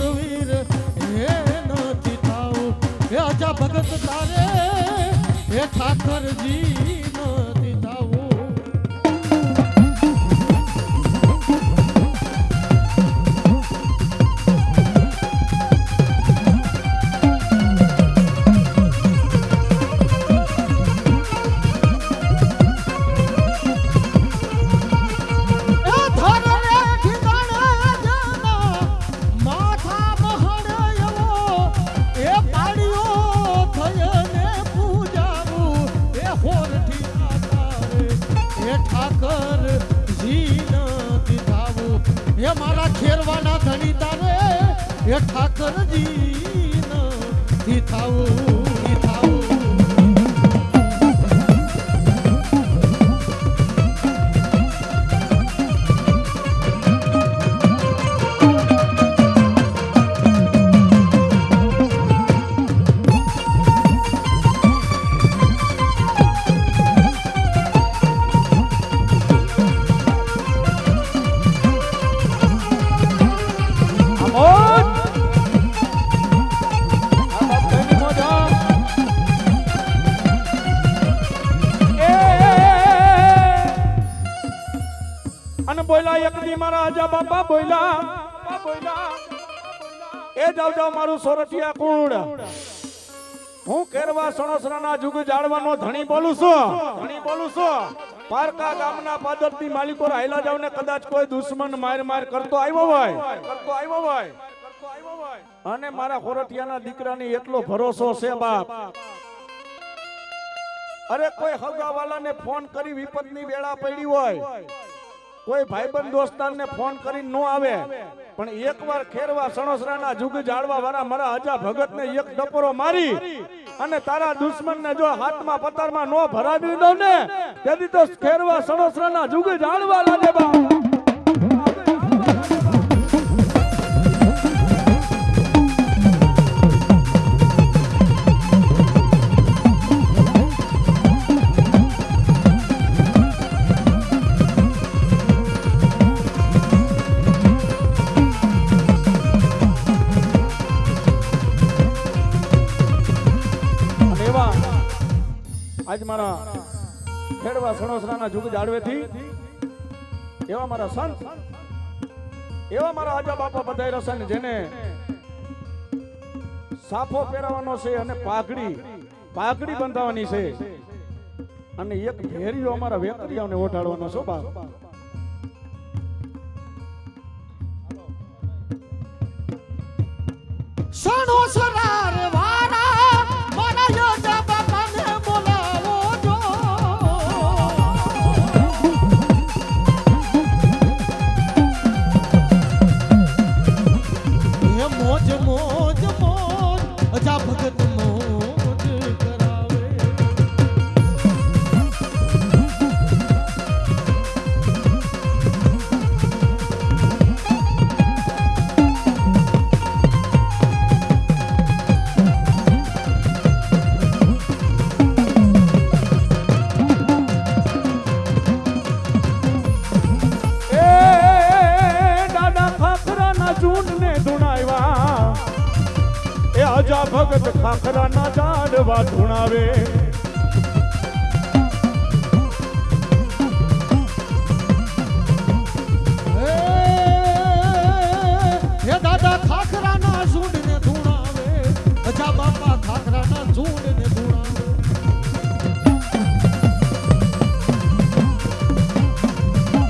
સુરવીર હે નથી થાવું હે અજા ભગત તારે હે ઠાકરજી નથી થાવું મારા ખેરવાના ધણી તારે હે ઠાકરજી નથી થાવું બોલા એક દી મારા આજા બાપા બોલા એ જાવ મારું સોરઠિયા કુળ હું કેરવા સણોસરાના જુગ જાળવાનો ધણી બોલું છું પારકા ગામના પાદરથી માલિકો હાઈલા જાવ ને કદાચ કોઈ દુશ્મન માર કરતો આવ્યો હોય અને મારા ખોરઠિયાના દીકરાની એટલો ભરોસો છે બાપ અરે કોઈ હગાવાલાને ફોન કરી વિપતની વેળા પડી હોય કોઈ ભાઈબંધ દોસ્તારને ફોન કરીને નો આવે પણ એકવાર ખેરવા સણોસરાના જુગ જાળવા વાળા મારા અજા ભગતને એક ડપરો મારી અને તારા દુશ્મનને જો હાથમાં પતારમાં નો ભરાવી દો ને તેથી તો ખેરવા સણોસરાના જુગ જાળવા લાગે બા આજ મારા ખેડવા સણોસરાના જુગ જાળવેથી એવા મારા સંત એવા મારા આજા બાપા બધાય રસન જેને સાફો પહેરાવાનો છે અને પાઘડી બંધાવવાની છે અને એક ઘેરિયો અમારા વેકરિયાઓને ઓઢાડવાનો છો બાપ સણોસરા રે વારા મારા યોજા મોજ અજા ભગત મોજ કરાવે દાદા ખાખરાના ઝૂંડને ધુણાવ્યા અજા ભગત ખાખરાના ઝાડવા ધૂણાવે હે દાદા ખાખરાના ઝૂંડને ધૂણાવે અજા બાપા ખાખરાના ઝૂંડને ધૂણાવે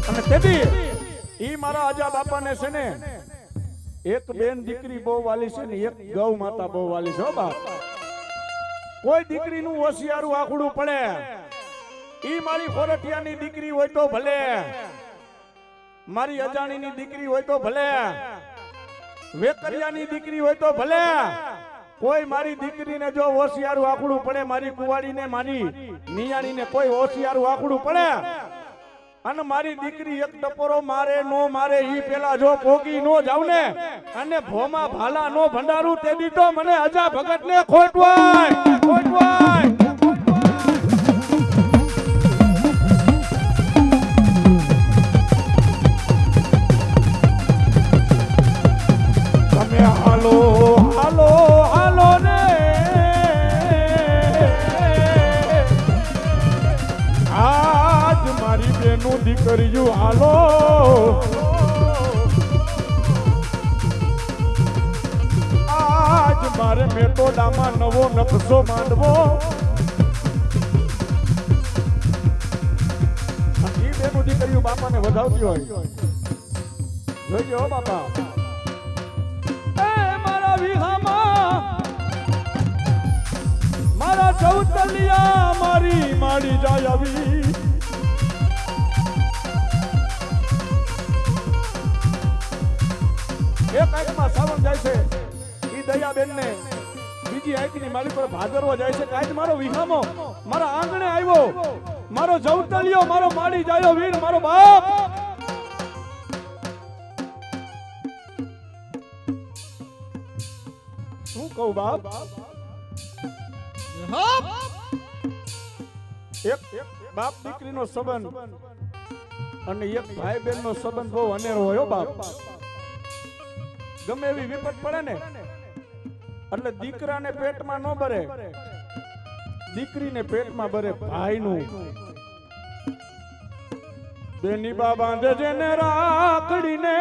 અને તેથી ઈ મારા અજા બાપાને છે ને એક બેન દીકરી બહુ વાલી છે ને એક ગૌ માતા બહુ વાલી છે બાપ કોઈ દીકરીનું હોશિયારું આખડું પડે ઈ મારી ખોરઠિયાની દીકરી હોય તો ભલે મારી અજાણીની દીકરી હોય તો ભલે વેકરિયાની દીકરી હોય તો ભલે કોઈ મારી દીકરીને જો હોશિયારું આખડું પડે મારી કુવાડીને મારી નિયાણીને કોઈ હોશિયારું આખડું પડે અને મારી દીકરી એક ટપોરો મારે નો મારે ઈ પેલા જો પોગી નો જાવ ને અને ભોમાં ભાલા નો ભંડારું તે દી તો મને અજા ભગત ને ખોટવાય તમે વેણિયું હાલો આજ મારે મેટોડામાં નવો નકશો માંડવો ઈ બેનું દીકરીઓ બાપાને વધાવતી હોય જોઈજો હો બાપા એ મારા વિહામાં મારા ચૌતલિયા મારી માડી જાય આવી એક આંખમાં સાવણ જાય છે ઈ દયાબેન ને બીજી આંખની મારી પર ભાદરવો જાય છે કે આજ મારો વિહામો મારા આંગણે આવ્યો મારો જવતલિયો મારો માડી જાયો વીર મારો બાપ શું કહું બાપ એક બાપ દીકરીનો સંબંધ અને એક ભાઈ બહેનનો સંબંધ બહુ અનેરો હોય બાપ ગમે એવી વિપત પડે ને એટલે દીકરાને પેટમાં ન ભરે દીકરીને પેટમાં ભરે ભાઈનું બેની બા બાંધે જેને રાખડીને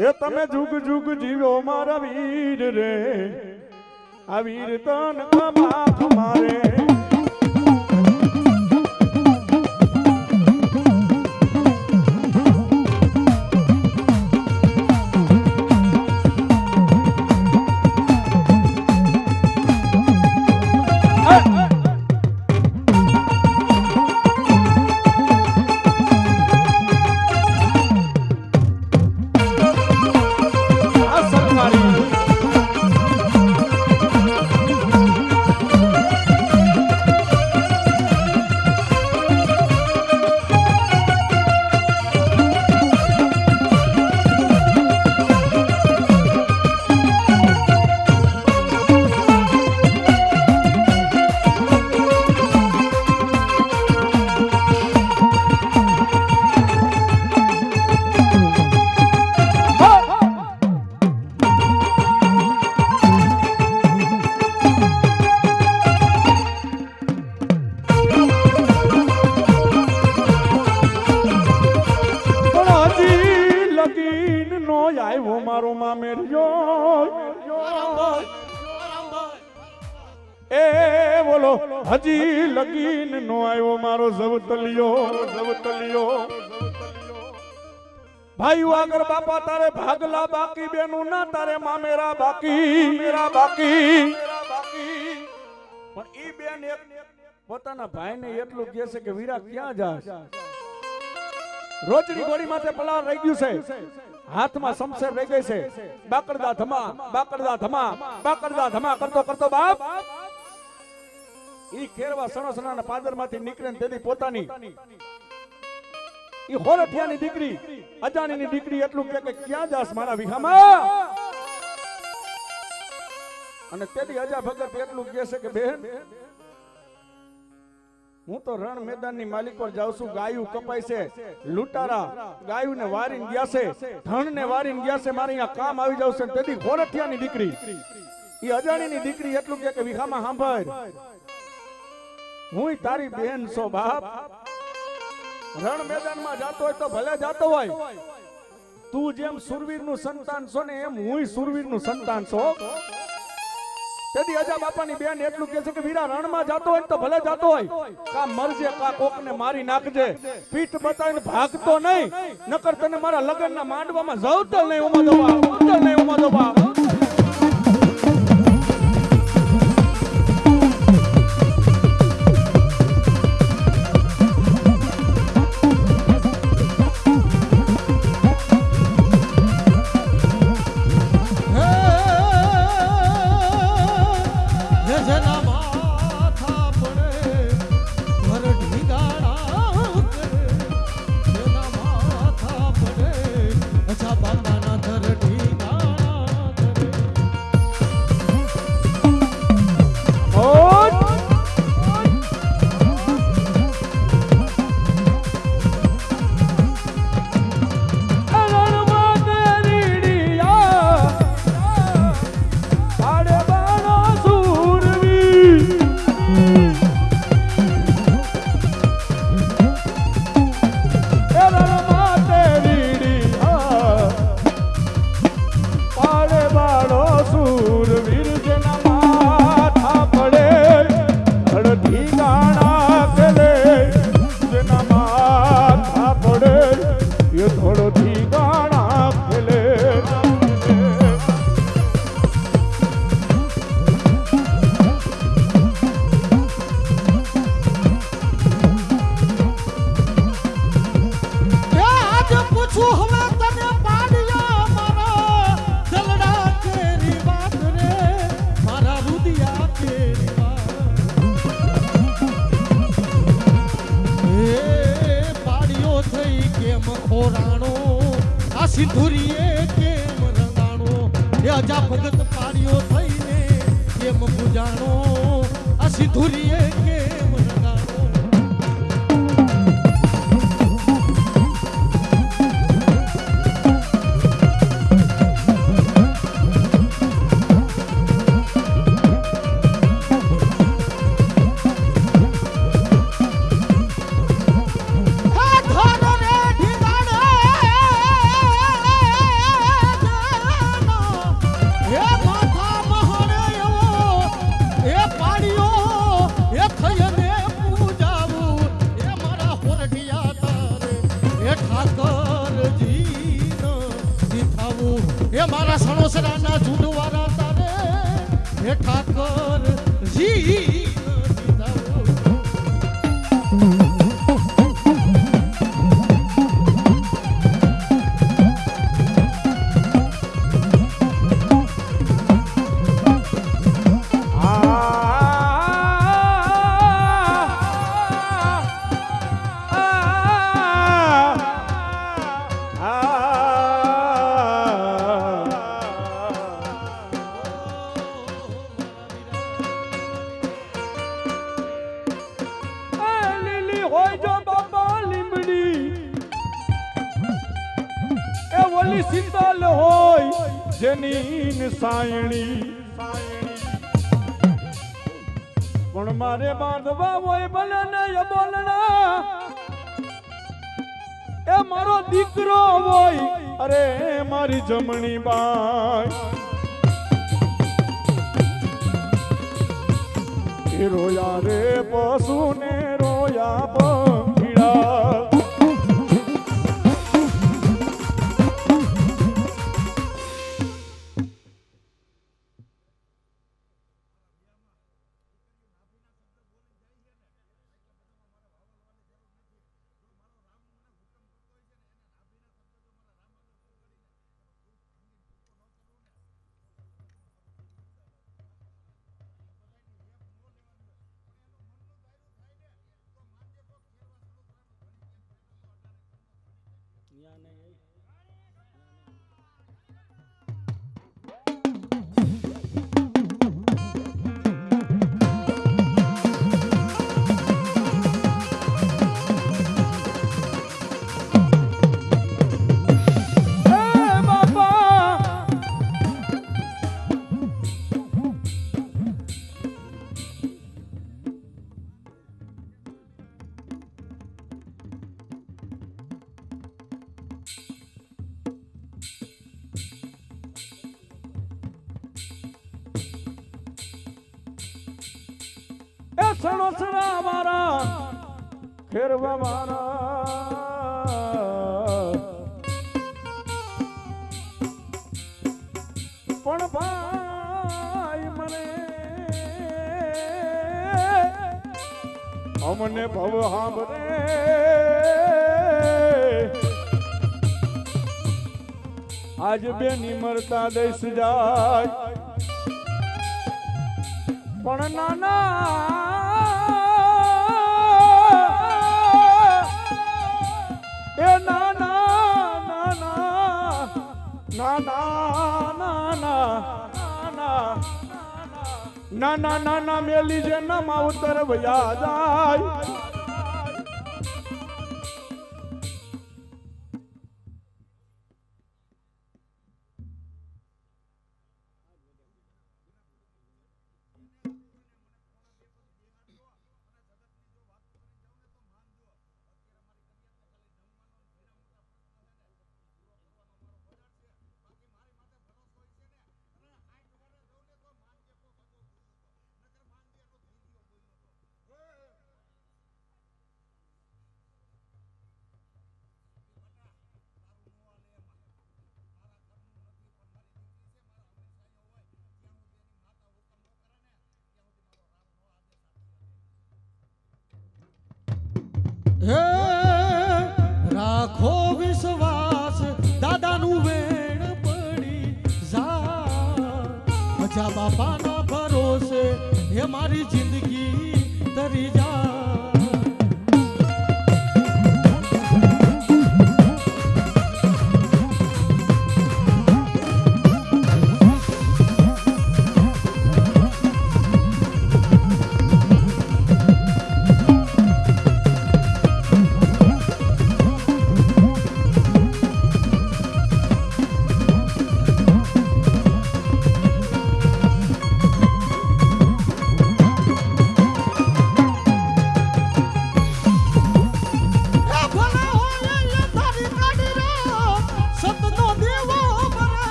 એ તમે જુગ જુગ જીવો મારા વીર રે આ વીર તન કમા મારે હજી લગીન નો આવ્યો મારો જવતલિયો ભાઈ આગળ બાપા તારે ભાગલા બાકી બેનું ના તારે મામેરા બાકી પણ ઈ બેન એક પોતાના ભાઈને એટલું કહે છે કે વીરા ક્યાં જાસ રોજની ગોળી માથે પલાર રહી ગયું છે હાથમાં શમશેર રહી ગઈ છે બાકડદા ધમા કરતો બાપ ઈ ખેરવા સણસણાના પાદરમાંથી નીકળે ને તેથી પોતાની ઈ હોરઠિયાની દીકરી અજાણીની દીકરી એટલું કે ક્યાં જાસ મારા વિહામાં અને તેથી અજા ભગત એટલું કહે છે કે બેન હું તો રણ મેદાનની માલિક પર જાઉં છું ગાયું કપાય છે લૂંટારા ગાયુંને વારીને ગયા છે ધણને વારીને ગયા છે મારે અહીંયા કામ આવી જાવ છે તેથી હોરઠિયાની દીકરી ઈ અજાણીની દીકરી એટલું કે વિહામાં સાંભળ હું તારી બેન છો બાપ રણ મેદાનમાં જાતો હોય તો ભલે જાતો હોય તું જેમ સુરવીરનું સંતાન છો ને એમ હું સુરવીરનું સંતાન છો તેથી અજા બાપાની બેન એટલું કહે છે કે વીરા રણમાં જાતો હોય તો ભલે જાતો હોય કા મરજે કા કોકને મારી નાખજે પીઠ બતાવીને ભાગતો નહીં નકર તને મારા લગ્નના માંડવામાં જવતલ નહીં ઉમા દો બાપાના ધરતી ગાણા સિંધુરીએ કેમ રંગાણો એ અજા ભગત પાડ્યો થઈને કેમ પૂજાણો આ સિંધુરીએ કેમ રંગાણો એ મારા સણોસરાના ઝૂંડવારા તારે હે ઠાકર જી શીતલ હોય જેની સાયણી પણ મારે બાંધવા હોય ભલે ને એ બોલણા એ મારો દીકરો હોય અરે મારી જમણી બાઈ એ રોયા રે પશુ ને રોયા પંખીડા સણોસરા મારા ખેરવા મારા પણ ભાઈ મને અમને ભવ હાંભરે આજ બેની મરતા દઈશ જાય પણ નાના નાના નાના મેલી જે ના માવતર વયા જાય હે રાખો વિશ્વાસ દાદાનું વેણ પડી જા અજા બાપાના ભરોસે હે મારી જિંદગી તરી જા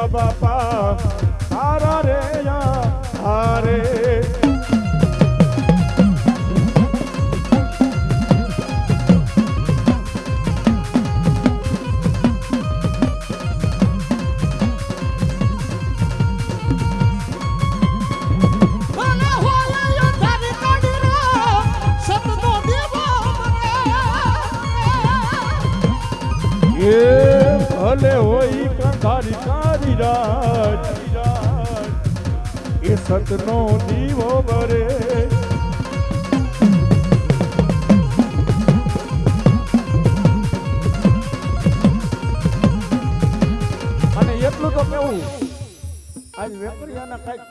અજા બાપા હારા રે હારે ભલે હોય યોદ્ધાની કાઢીનો, સતનો દેવો મને. એ ભલે હોય કંધારી કારી રાજ એ સતનો દીવો બરે અને એટલું તો કેવું આજ વેપારીઓના કઈક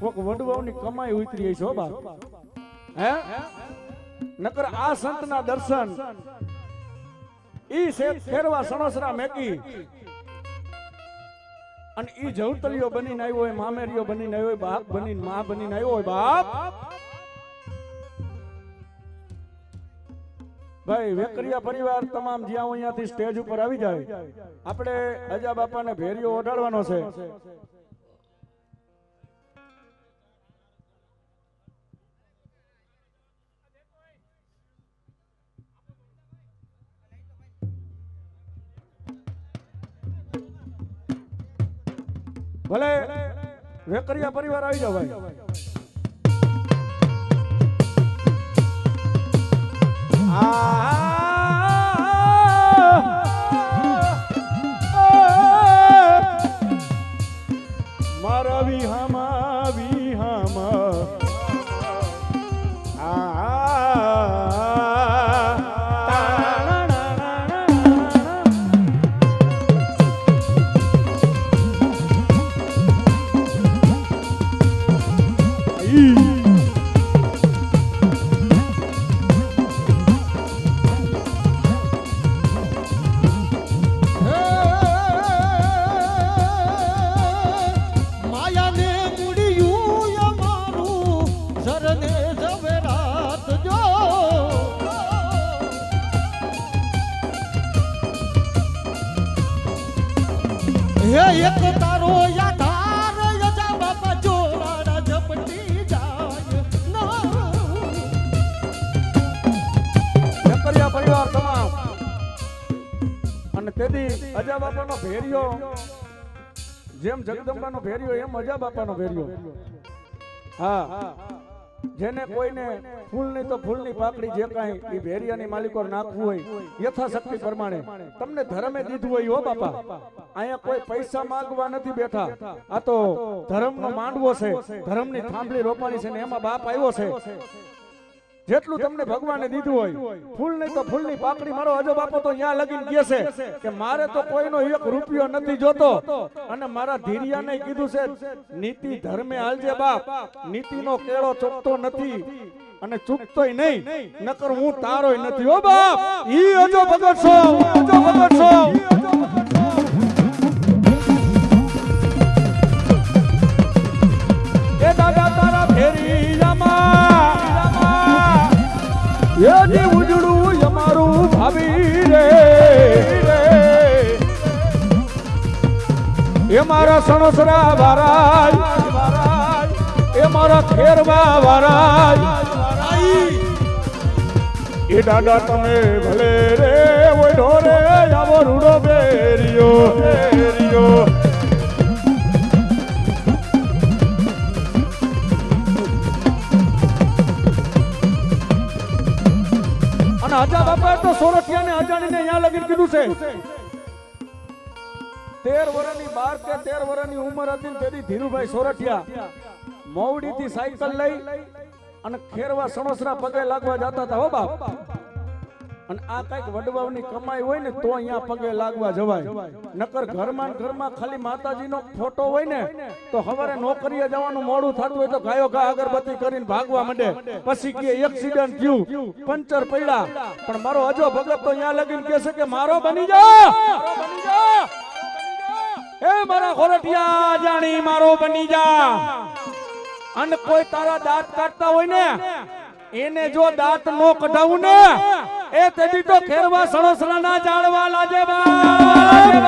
કોક વડવાઓની કમાઈ ઉતરી છે હો બા હે નકર આ સંતના દર્શન ઈ શેખ ખેરવા સણોસરા મેકી અને ઈ જવતલીઓ બનીને આવ્યો હોય મામેરીઓ બનીને આવ્યો હોય બાપ બનીને માં બનીને આવ્યો હોય બાપ ભાઈ વેકરિયા પરિવાર તમામ જ્યાં અહીંયાથી સ્ટેજ ઉપર આવી જાય આપણે અજા બાપાને ભેરિયો ઓઢાડવાનો છે ભલે વેકરિયા પરિવાર આવી જાવ ભાઈ મારા વિહામા વિહામા માયાને મૂળિયું અમારું ઝરને ઝવેરાત જો. હે એક તારો યાધાર યજા બાપા જોરાડા ઝપટી જાય ના. વેકરિયા પરિવાર તમામ અને તેથી અજા બાપાનો ભેરિયો જેમ જગદંબાનો ભેરિયો એમ અજા બાપાનો ભેરિયો હા જેને કોઈને ફૂલ નહીં તો ફૂલની પાકડી જે કાંઈ એ ભેરિયાની માલિકો નાખવું હોય યથાશક્તિ પ્રમાણે તમને ધર્મે દીધું હોય હો બાપા અહીંયા કોઈ પૈસા માંગવા નથી બેઠા આ તો ધર્મનો માંડવો છે ધર્મની થાંભલી રોપાણી છે ને એમાં બાપ આવ્યો છે જેટલું તમને ભગવાને દીધું હોય ફૂલ નહીં તો ફૂલની પાકડી મારો અજો બાપો તો અહીંયા લગીને કહે છે કે મારે તો કોઈનો એક રૂપિયો નથી જોતો અને મારા ધીરિયાને કીધું છે નીતિ ધર્મે હાલજે બાપ નીતિનો કેળો ચૂકતો નથી અને ચૂકતોય નહીં નકર હું તારોય નથી હો બાપ ઈ અજો ભગત છો અજો ભગત છો એ દાદા તારા ભેરિયામાં યદી ઉજળું અમારું ભાભી રે એ મારા સણોસરા વારાય એ મારા ખેરવા વારાય એ દાદા તમે ભલે રે ઓઢો રે આવો રૂડો બેરિયો બેરિયો આજા બાપા તો સોરઠિયાને અજાણીને અહીંયા લગીને કીધું છે 13 વર્ષની 12 કે 13 વર્ષની ઉંમર હતી તેથી ધીરુભાઈ સોરઠિયા મોવડીથી સાયકલ લઈ અને ખેરવા સણોસરા પગે લાગવા જતા હતા હો બાપ અને આ કઈક વડવાઓની કમાઈ હોય ને તો અહીંયા પગે લાગવા જવાય નકર ઘરમાં ખાલી માતાજીનો ફોટો હોય ને તો હવારે નોકરીએ જવાનું મોડું થતું હોય તો ગાયો ગા અગરબત્તી કરીને ભાગવા માંડે પછી કે એક્સિડન્ટ થયું પંચર પડ્યા પણ મારો અજો ભગત તો અહીંયા લગીને કહે છે કે મારો બની જા એ મારા ખોરઠિયા જાણી મારો બની જા અને કોઈ તારા દાંત કાઢતા હોય ને એને જો દાંત નો કઢાવું ને એ તેથી તો ખેરવા સણોસરાના જાળવા લાજે બાપ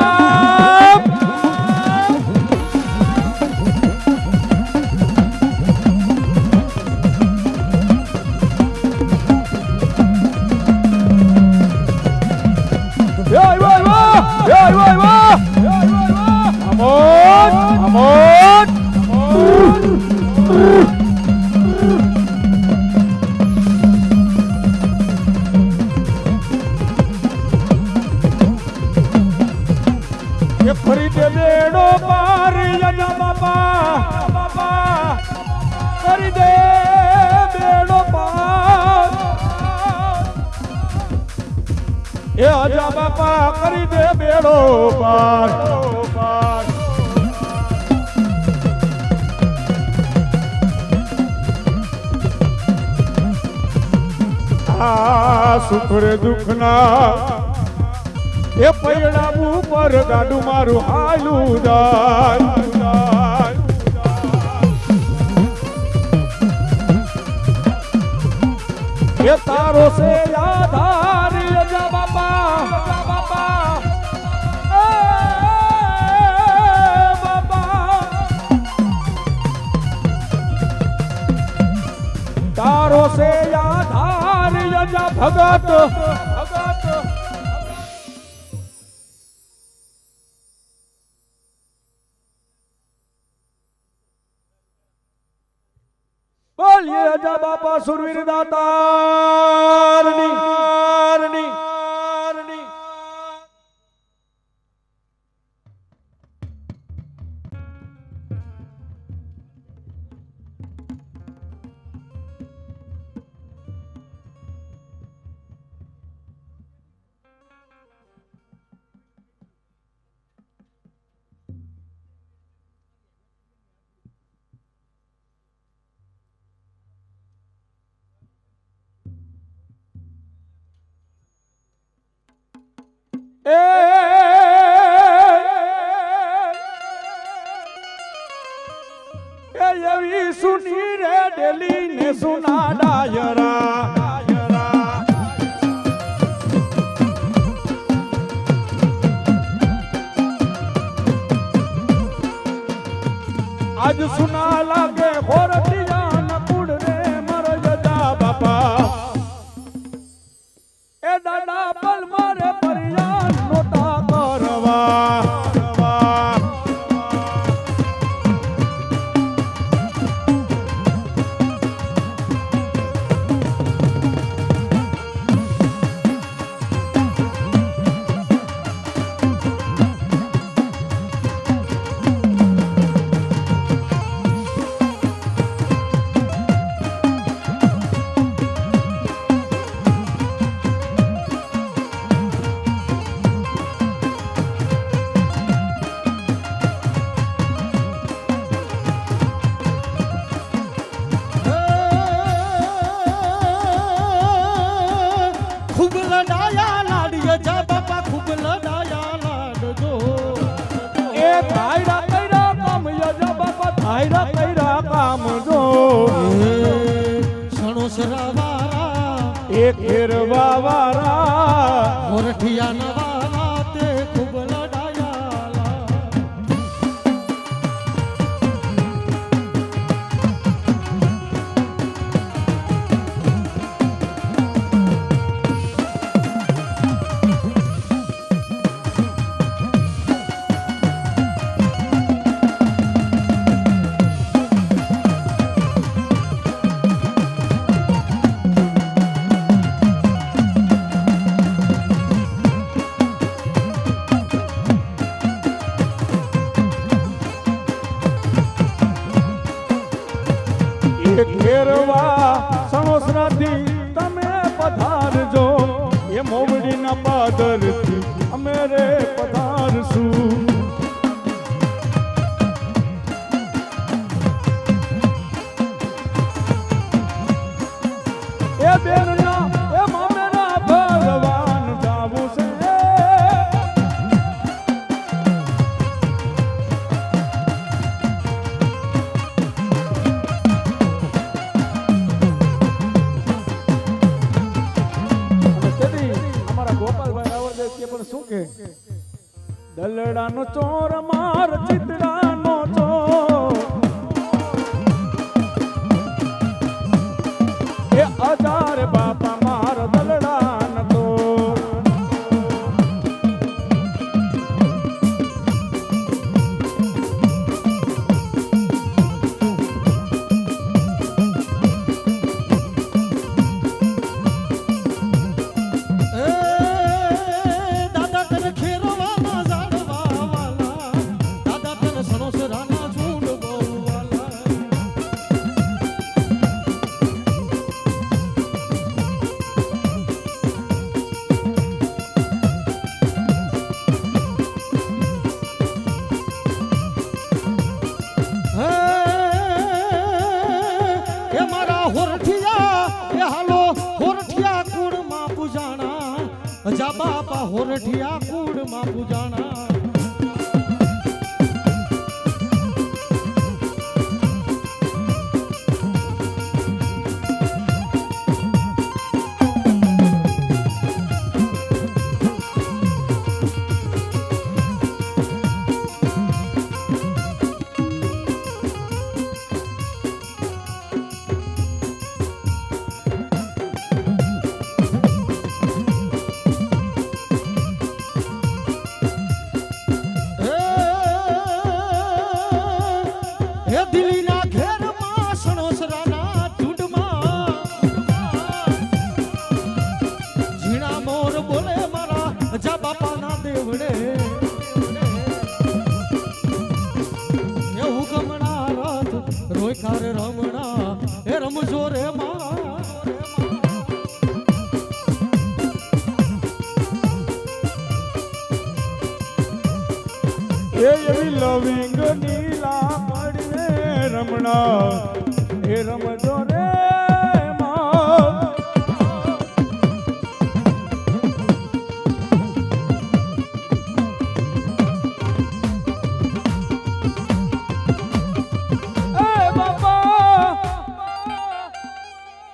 કરી દે બેડો પાર એ આજા બાપા કરી દે બેડો પાર સુખ રે દુઃખ ના એ પૈડા ઉપર ગાડું મારું હાલું એ તારો સે આધાર જા બાપા તારો સે આધાર યજા ભગત બોલીએ યજા બાપા સુરવીર દાતારની એવી સુની રે ડેલી ને સુના ડાયરા આજ સુના લાગે ખોરતિયા ન કુડ રે મર જતા બાપા એ દાદા પલ મારે પરિયાન નોતા કરવા ખેરવા વાળા મોરઠિયા નવાલા તે ખૂબ લડાયા ઘેરવા સણોસરાથી તમે પધારજો એ મોવડીના પાદરથી અમે રે પધારશું એ બેનના એ મામેના ભગવાન જાવું છે શું કે દલડાનો ચોર માર ચિતડાનો ચોર એ અજાર બાપા માર દલડાનો ચોર બાપા હોરઠિયા કુળમાં પૂજાણા હે દિલ્હીના ઘેરમાં સણોસરાના ઝૂંડમાં ઝીણા મોર બોલે મારા જા બાપાના દેવડે એ હુકમણા રથ રોયખાર રમણા એ રમજો રે માં એ એવી લવિંગ નીલા પડવે રમણા એ રમજો રે માં એ બાપા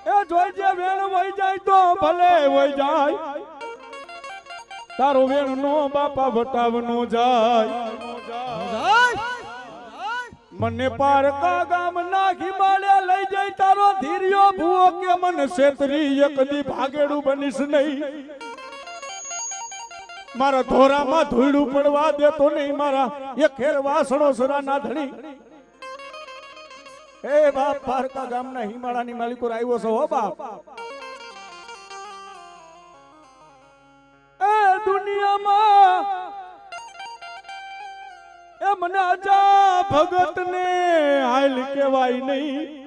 એ જોઈજે વેણ વઈ જાય તો ભલે વઈ જાય તારો વેણ નો બાપા વટાવ નો જાય મને પારકા ગામ નાખી માળે લઈ જાય તારો ધીર્યો ભૂવો કે મને છેતરી એકદી ભાગેડું બનીશ નહીં મારા ધોરામાં ધૂળું પડવા દેતો નહીં મારા એ ખેર વાસણો સરાના ધણી એ બાપ પારકા ગામના હિમાળાની માલિકો આવ્યો છો હો બાપ એ દુનિયામાં એ મને આજા ભગત ને હાલ કહેવાય નહીં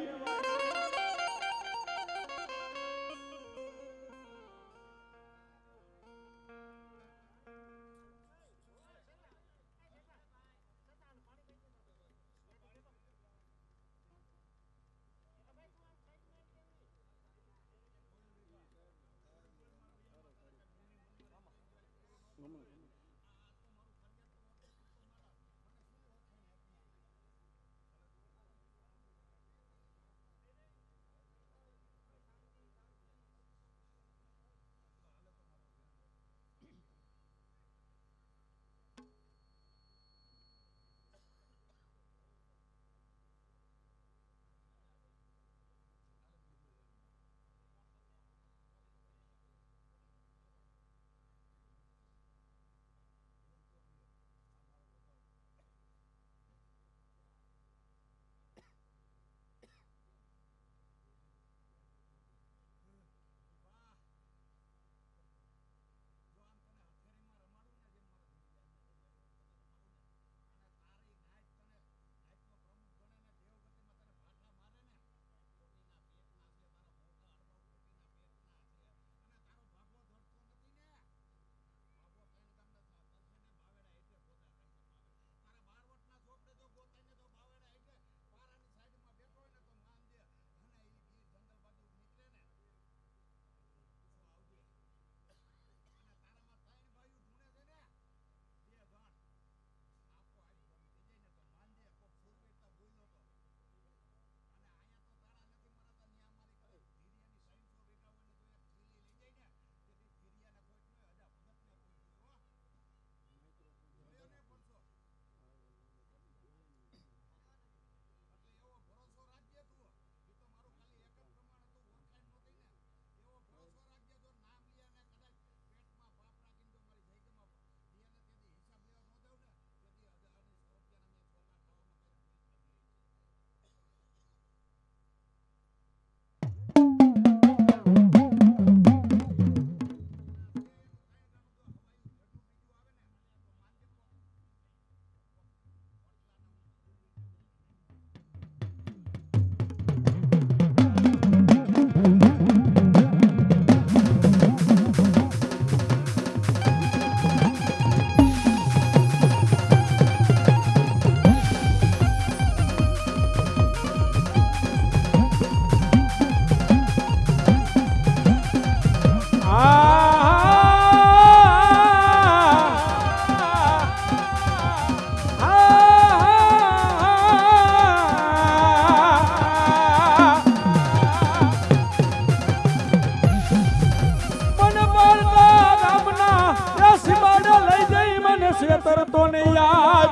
છેતરતો ને યાદ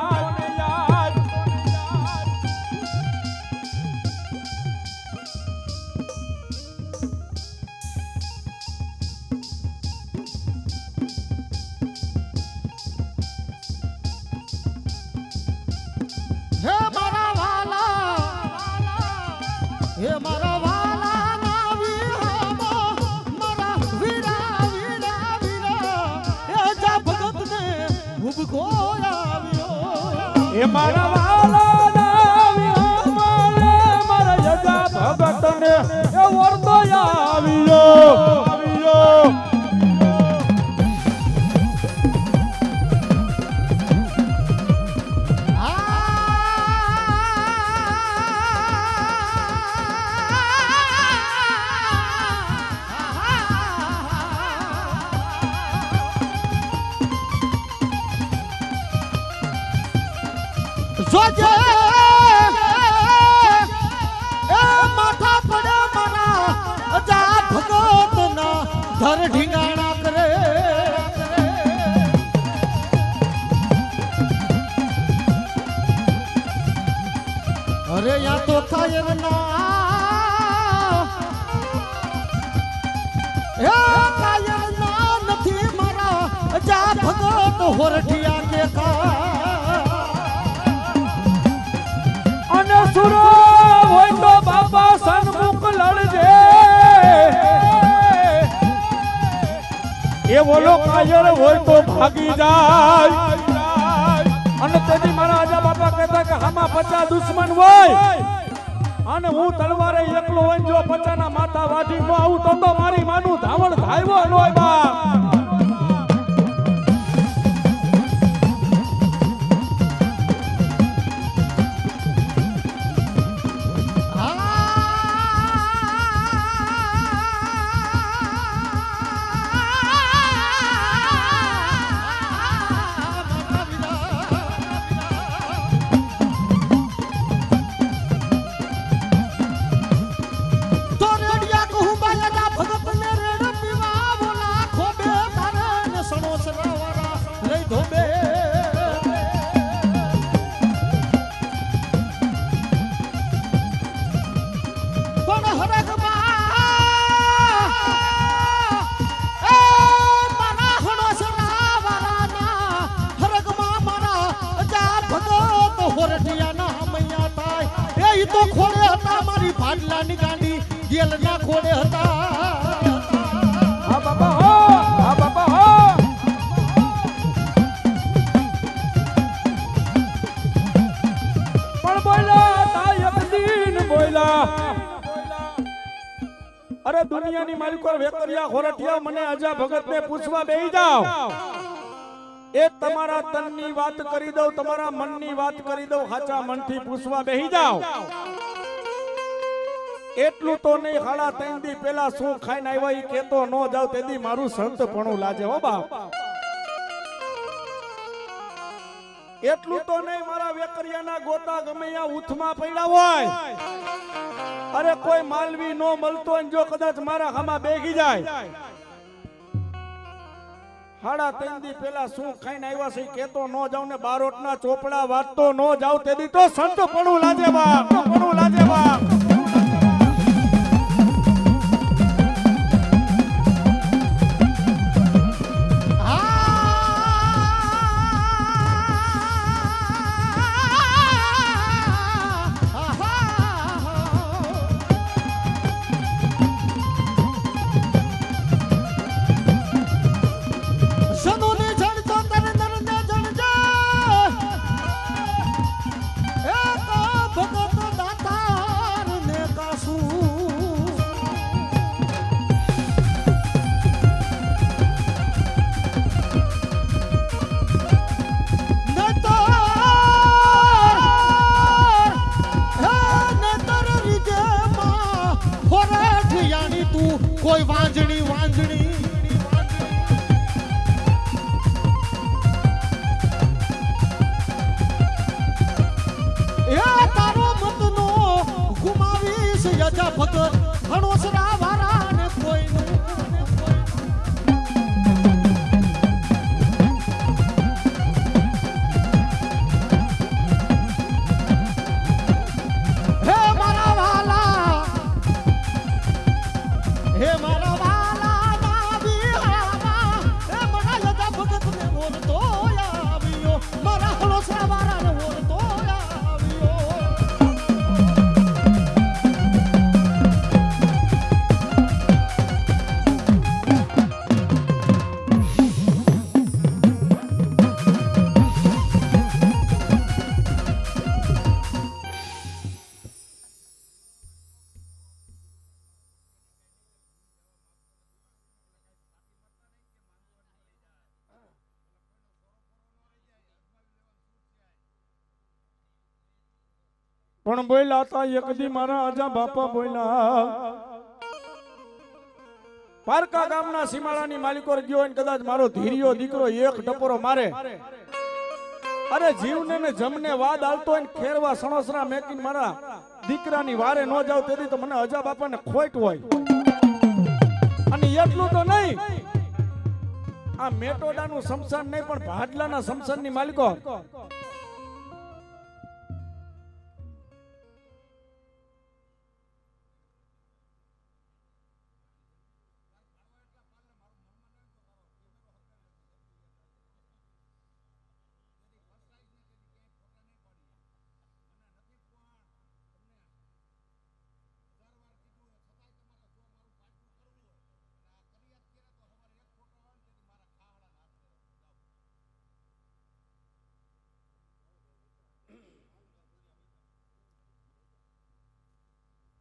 હે મારા વાલા હે મારા વાલા ના વિહામાં મારા વીરા વીરા વીરા એ જા ભગત ને ભૂબકો આવ્યો એ મારા વાલા ના વિહામાં મારા જગા ભગત ને એ વરદો આવ્યો જોજે એ માથા પડે મારા જા ભગત ના ધર ઢીંગાણા કરે અરે યા તો કાયર ના એ કાયર ના નથી મારા જા ભગત હોરઠિયા કે કા સુરો હોય તો બાપા સન્મુખ લડજે એ બોલો કાયર હોય તો ભાગી જાય અને તેથી મારા આજા બાપા કહેતા કે આમાં 50 દુશ્મન હોય અને હું તલવારે એકલો હોય જો 50 ના માથા વાઢી ન આવું તો મારી માનું ધાવણ ધાયવો ન હોય બા તો ખોડે હતા મારી ભાડલાની ગાંડી ગેલ ના ખોડે હતા હા બાપા હો હા બાપા હો પણ બોલા તાય દીન બોલા અરે દુનિયાની માલિકો વેકરિયા ખોરઠિયા મને અજા ભગત ને પૂછવા બેહી જાવ એ તમારા તનની વાત કરી દઉં તમારા મનની વાત કરી દઉં સાચા મનથી પૂછવા બેહી જાવ એટલું તો નહીં 3.5 દી પહેલા શું ખાઈને આવ્યા ઈ કેતો ન જાવ તેદી મારું સંતપણું લાજે હો બાપ એટલું તો નહીં મારા વેકરિયાના ગોતા ગમે ત્યાં ઉથમાં પડ્યા હોય અરે કોઈ માલવી નો મળતો હોય જો કદાચ મારા ખામાં બેગી જાય 3.5 દી પહેલા શું ખાઈને આવ્યા છે કેતો ન જાવ ને બારોટના ચોપડા વાટતો ન જાવ તેદી તો સંતપણું લાજે બાપ સંતપણું લાજે બાપ પણ બોલ્યા હતા એક દી મારા આજા બાપા બોલ્યા પારકા ગામના સીમાડાની માલિકો ગયો અને કદાચ મારો ધીરિયો દીકરો એક ટપોરો મારે અરે જીવને ને જમને વાદ આલતો હોય ને ખેરવા સણોસરા મેકીને મારા દીકરાની વારે ન જાવ તેથી તો મને અજા બાપાને ખોટ હોય અને એટલું તો નહીં આ મેટોડાનું સમસાન નહીં પણ ભાડલાના સમસાનની માલિકો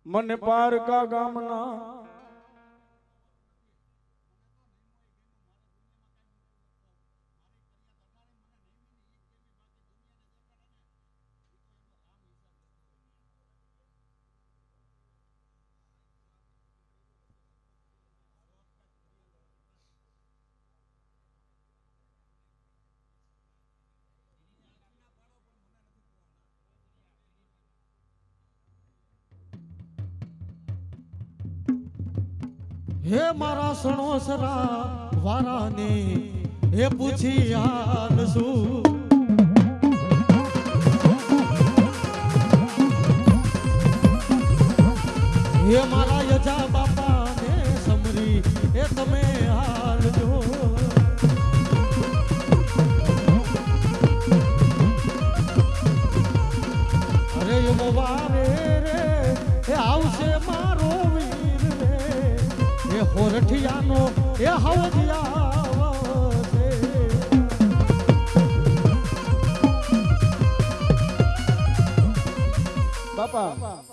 મને પારકા ગામના હે મારા સણોસરા વારાને હે પૂછી હાલ શું હે મારા યજા બાપાને સમરી એ તમે હાલજો અરે એમો વારે રે એ આવશે મારો વીર રે એ હોરઠિયાનો એ હવજિયાવશે બાપા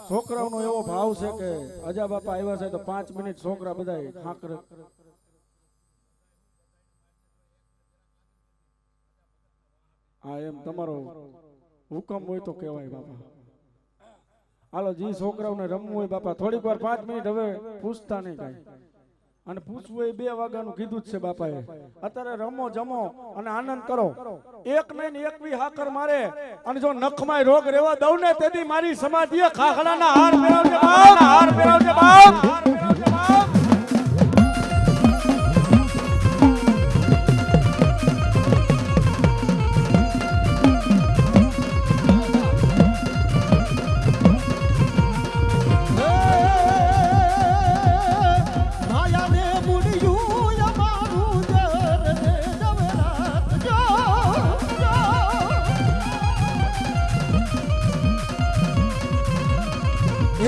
છોકરાઓનો એવો ભાવ છે કે અજા બાપા આવ્યા છે તો 5 મિનિટ છોકરા બધાય ખાકર હા એમ તમારો હુકમ હોય તો કહેવાય બાપા હાલો જી છોકરાઓને રમવું હોય બાપા થોડીક વાર 5 મિનિટ હવે પૂછતા નહીં કાંઈ અને પૂછવું એ 2 વાગ્યાનું કીધું જ છે બાપાએ અત્યારે રમો જમો અને આનંદ કરો એક નહીં ને 21 હાકર મારે અને જો નખમાં રોગ રહેવા દઉં ને તેથી મારી સમાધિએ ખાખડાના હાર પહેરાવજે બાપ હાર પહેરાવજે બાપ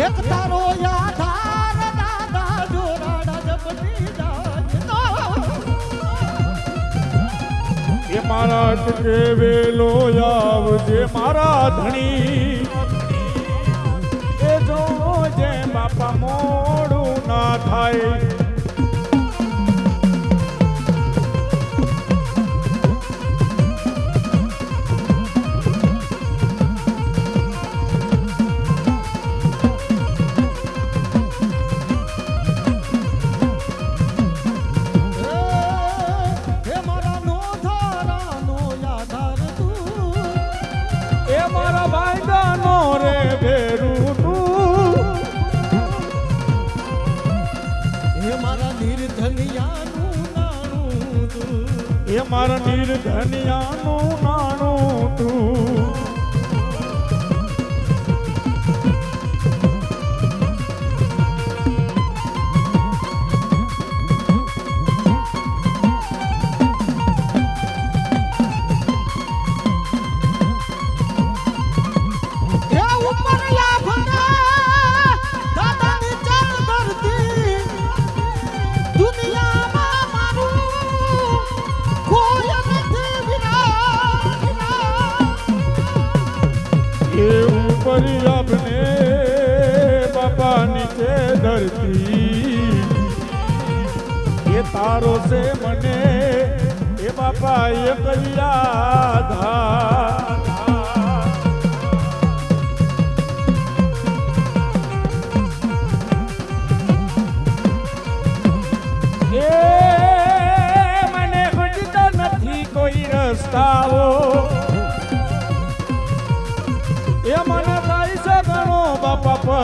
એક તારો યાધાર દાદા જોરાડા જપતી જાજનો એ મારા કે વેલો આવજે મારા ધણી એ જો જે બાપા મોડું ના થાય એ મારા નિર્ધનિયાનું નાણું તું આપને બાપા નીચે ધરતી એ તારો છે મને એ બાપા એક યાદ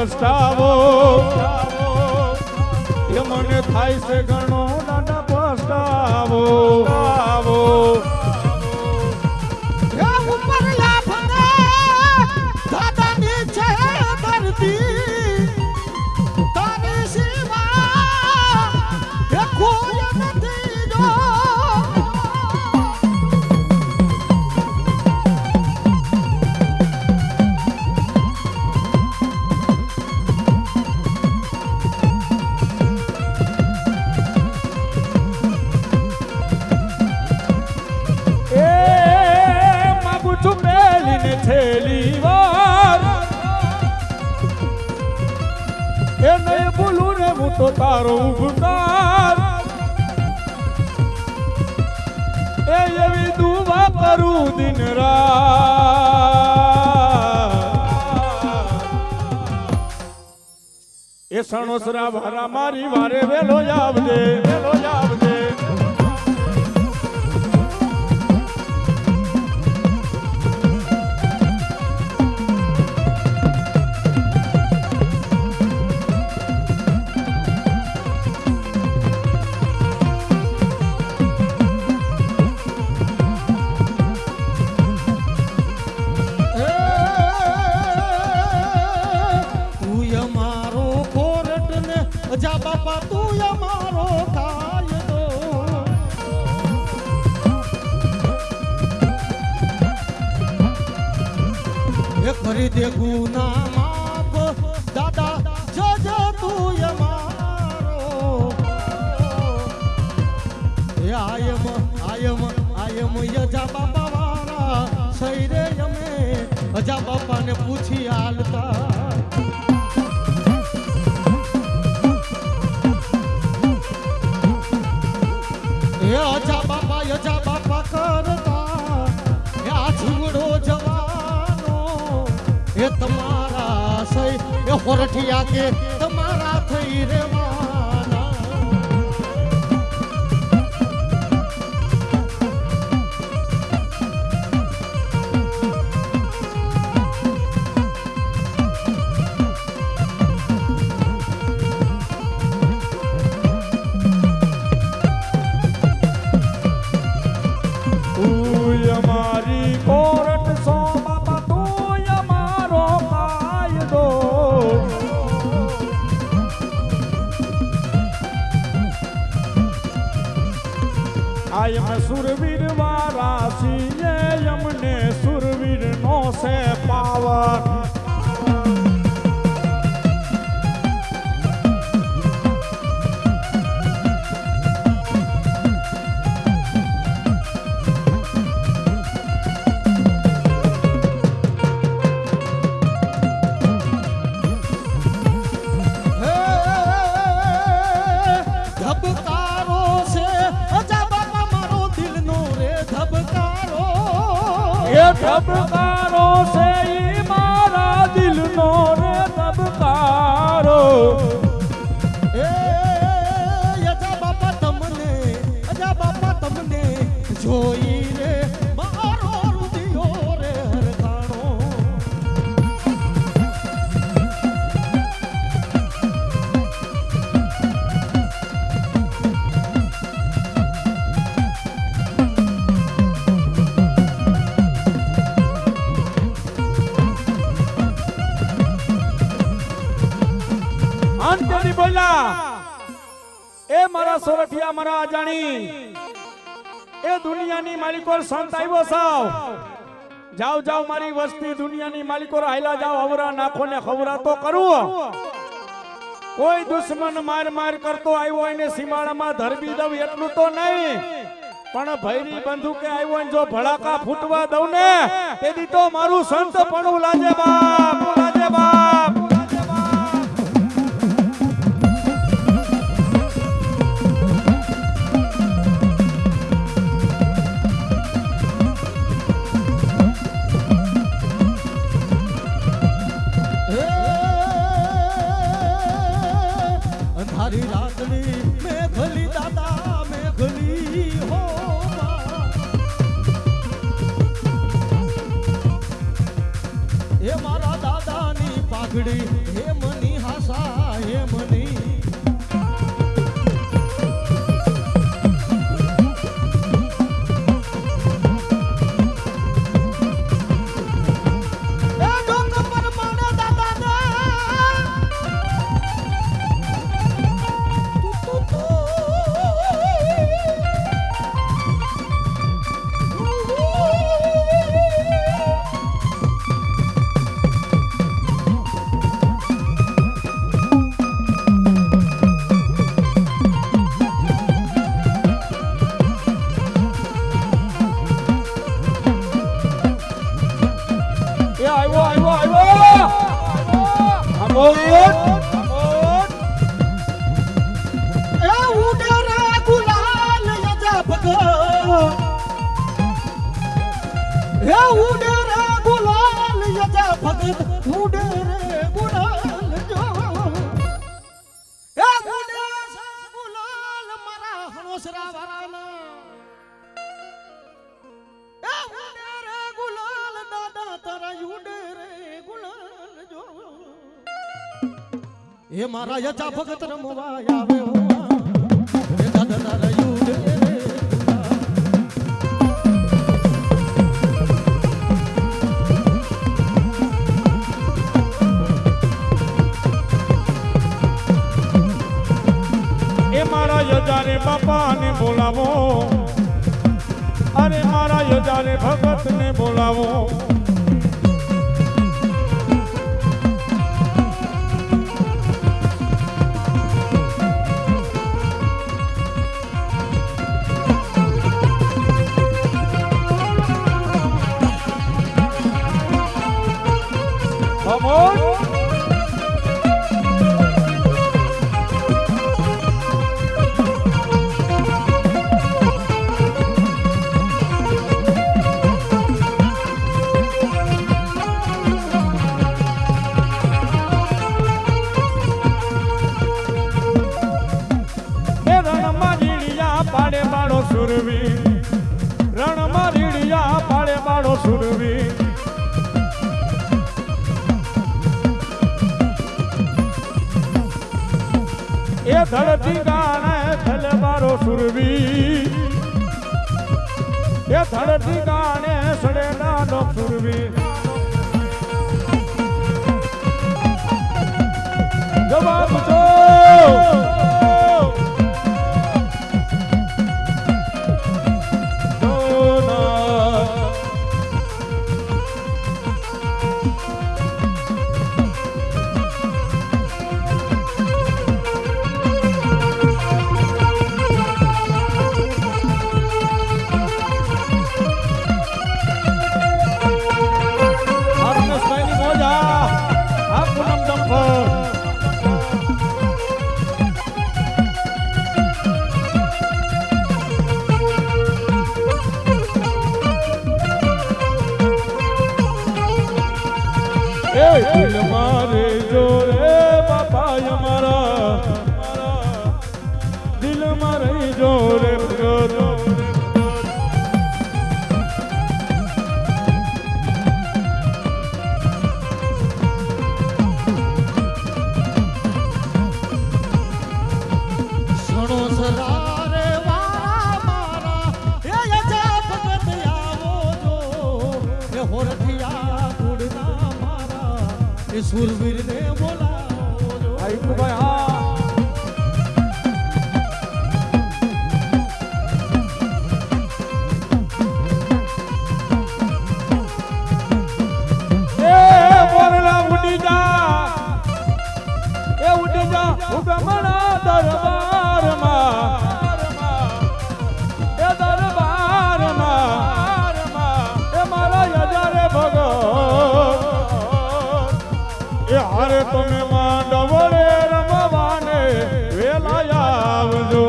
પસ્તાવો એ મને થાય છે ઘણો દાદા પસ્તાવો એ ઉપર લાફને દાદાની છે ધરતી તારી સિવા એ કોઈ નથી જો છેલ્લી વાર એ નહીં બોલું ને હું તો તારો ઉપકાર એ એવી દુઆ કરું દિન રાત એ સણોસરા વારા મારી વારે વેલો આવજે જા બાપા તું અમારો કાયદો એ કરી દે ગુના માફ દાદા જજ તું અમારો એ આયમ યજા બાપા વાળા સૈરે અમે અજા બાપાને પૂછી હાલતા યજા બાપા કરતા આ જીવડો જવાનો એ તમારા સહી એ હોરઠિયા કે તમારા થઈ રેવાના આયમ સુરવીર વારા છીએ યમને સુરવીર નો છે પાવર ધબકારો છે ઈ મારા દિલનો રે ધબકારો એ અજા બાપા તમને જોઈ રે મારો રુદિયો રે હરખાણો અંતની બોલા એ મારા સોરઠિયા મારા અજાણી એ દુનિયાની માલિકો સંત આવ્યો સાવ જાવ મારી વસ્તી દુનિયાની માલિકો હાયલા જાવ અવરા નાખો ને ખવરા તો કરું કોઈ દુશ્મન માર કરતો આવ્યો એને સીમાડામાં ધરબી દઉં એટલું તો નહીં પણ ભૈરી બંદૂકે આવ્યો ને જો ભડાકા ફૂટવા દઉં ને તેથી તો મારું સંત પણ લાજે બાપ અંધારી રાતની મેઘલી દાદા મેઘલી હો એ મારા દાદાની પાઘડી હે મને એ ઉડે રે ગુલાલ યજા ભગત એ ઉડે રે ગુલાલ યજા ભગત ઉડે રે ગુલાલ જો એ ઉડે ગુલાલ મારા હણોસરા વાળાના એ ઉડે રે ગુલાલ દાદા તારા ઉડે રે ગુલાલ જો એ મારા યજા ભગત રમવા આવે હો એ દાદા તારા ઉડે રે મારા યજાને બાપાને બોલાવો અરે મારા યજાને ભગતને બોલાવો રણમાં રીડિયા પાડે બાળો સુરવી એ ધરતી ગાણે થલે બારો સુરવી એ ધરતી ગાણે સડે નાનો સુરવી જવાબ દો દિલ મારે જો રે બાપા અમારા દિલ મારે જો રે સુરવીર ને બોલાવો આયુ ભાઈ હા એ બોરલા ઉડી જા ઉગમણા દરબારમાં એ દરબારમાં એ મારા યજારે ભગત એ હારે તમે માંડવડે રમવાને વેલા આવજો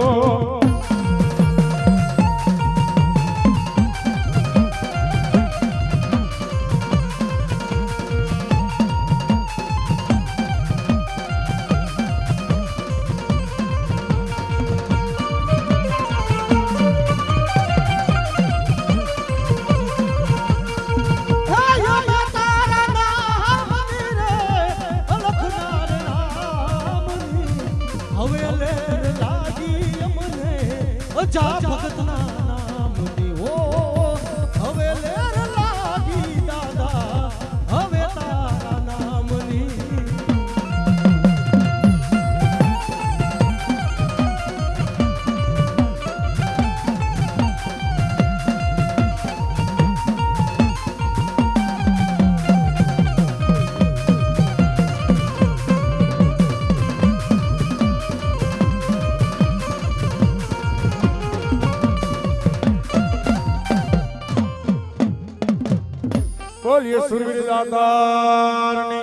જા ભગતના નામની હો હવે લેર લાગી દાદા હવે તારા નામની બોલીએ સુરવીર દાતારની